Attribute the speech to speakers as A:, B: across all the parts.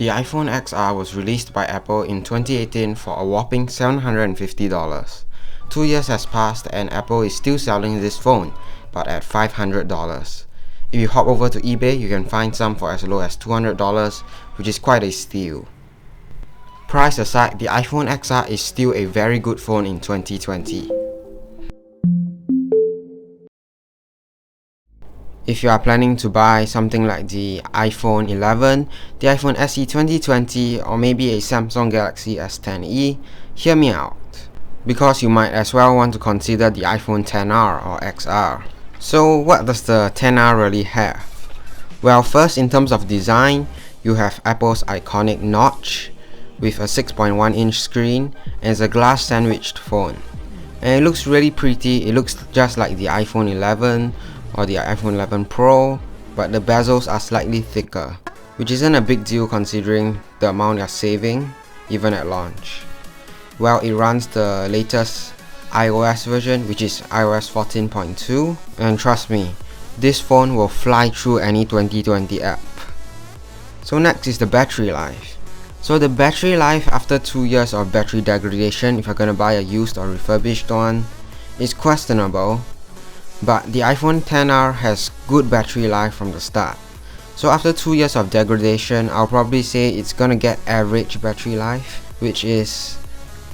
A: The iPhone XR was released by Apple in 2018 for a whopping $750. 2 years has passed and Apple is still selling this phone, but at $500. If you hop over to eBay, you can find some for as low as $200, which is quite a steal. Price aside, the iPhone XR is still a very good phone in 2020. If you are planning to buy something like the iPhone 11, the iPhone SE 2020, or maybe a Samsung Galaxy S10e, hear me out, because you might as well want to consider the iPhone XR or XR. So what does the XR really have? Well, first, in terms of design, you have Apple's iconic notch with a 6.1-inch screen, and it's a glass sandwiched phone. And it looks really pretty. It looks just like the iPhone 11 or the iPhone 11 Pro, but the bezels are slightly thicker, which isn't a big deal considering the amount you're saving, even at launch. Well, it runs the latest iOS version, which is iOS 14.2, and trust me, this phone will fly through any 2020 app. So next is the battery life. So the battery life after 2 years of battery degradation, if you're gonna buy a used or refurbished one, is questionable. But the iPhone XR has good battery life from the start. So after 2 years of degradation, I'll probably say it's gonna get average battery life, which is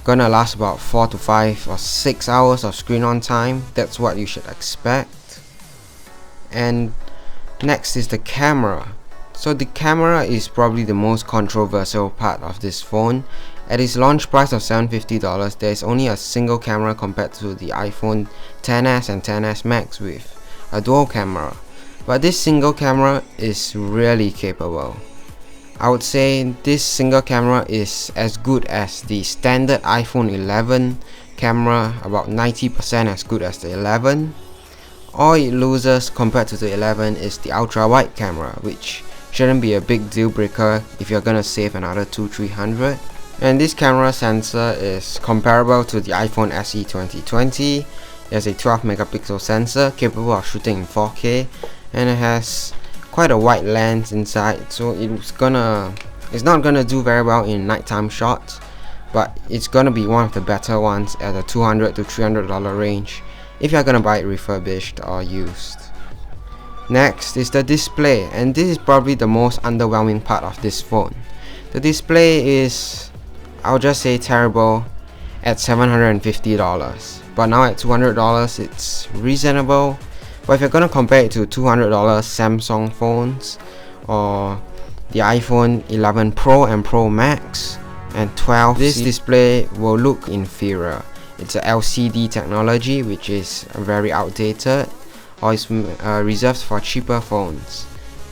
A: gonna last about 4 to 5 or 6 hours of screen on time. That's what you should expect. And next is the camera. So the camera is probably the most controversial part of this phone. At its launch price of $750, there is only a single camera compared to the iPhone XS and XS Max with a dual camera. But this single camera is really capable. I would say this single camera is as good as the standard iPhone 11 camera, about 90% as good as the 11. All it loses compared to the 11 is the ultra wide camera, which shouldn't be a big deal breaker if you're gonna save another $200-300. And this camera sensor is comparable to the iPhone SE 2020. It has a 12 megapixel sensor capable of shooting in 4K, and it has quite a wide lens inside, so it's not gonna do very well in nighttime shots, but it's gonna be one of the better ones at the $200 to $300 range if you're gonna buy it refurbished or used. Next is the display, and this is probably the most underwhelming part of this phone. The display is, I'll just say, terrible at $750, but now at $200 it's reasonable. But if you're gonna compare it to $200 Samsung phones or the iPhone 11 Pro and Pro Max and 12, this display will look inferior. It's a LCD technology, which is very outdated, or is reserved for cheaper phones,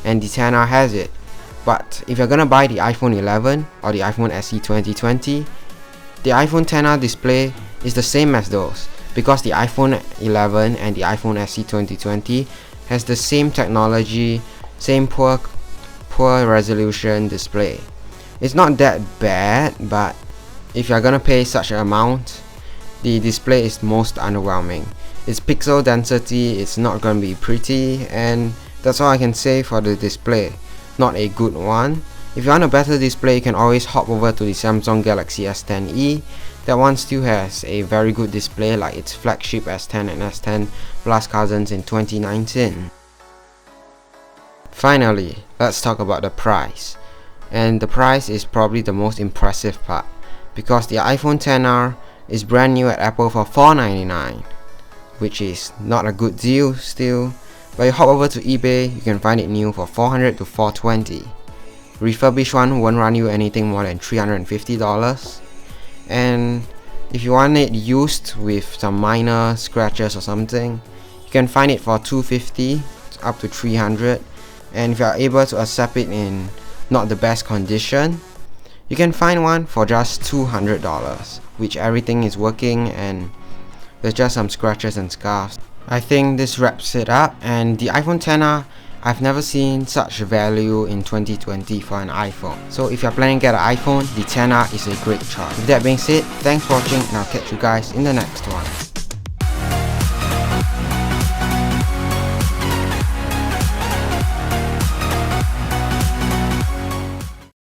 A: and the XR has it. But if you're gonna buy the iPhone 11 or the iPhone SE 2020, the iPhone XR display is the same as those, because the iPhone 11 and the iPhone SE 2020 has the same technology, same poor resolution display. It's not that bad, but if you're gonna pay such an amount, the display is most underwhelming. Its pixel density is not gonna be pretty, and that's all I can say for the display. Not a good one. If you want a better display, you can always hop over to the Samsung Galaxy S10e. That one still has a very good display, like its flagship S10 and S10 Plus cousins in 2019. Finally, let's talk about the price. And the price is probably the most impressive part, because the iPhone XR is brand new at Apple for $499, which is not a good deal still. But you hop over to eBay, you can find it new for $400 to $420. Refurbished one won't run you anything more than $350. And if you want it used with some minor scratches or something, you can find it for $250 up to $300. And if you are able to accept it in not the best condition, you can find one for just $200, which everything is working and there's just some scratches and scuffs. I think this wraps it up, and the iPhone XR, I've never seen such value in 2020 for an iPhone. So if you're planning to get an iPhone, the XR is a great choice. With that being said, thanks for watching, and I'll catch you guys in the next one.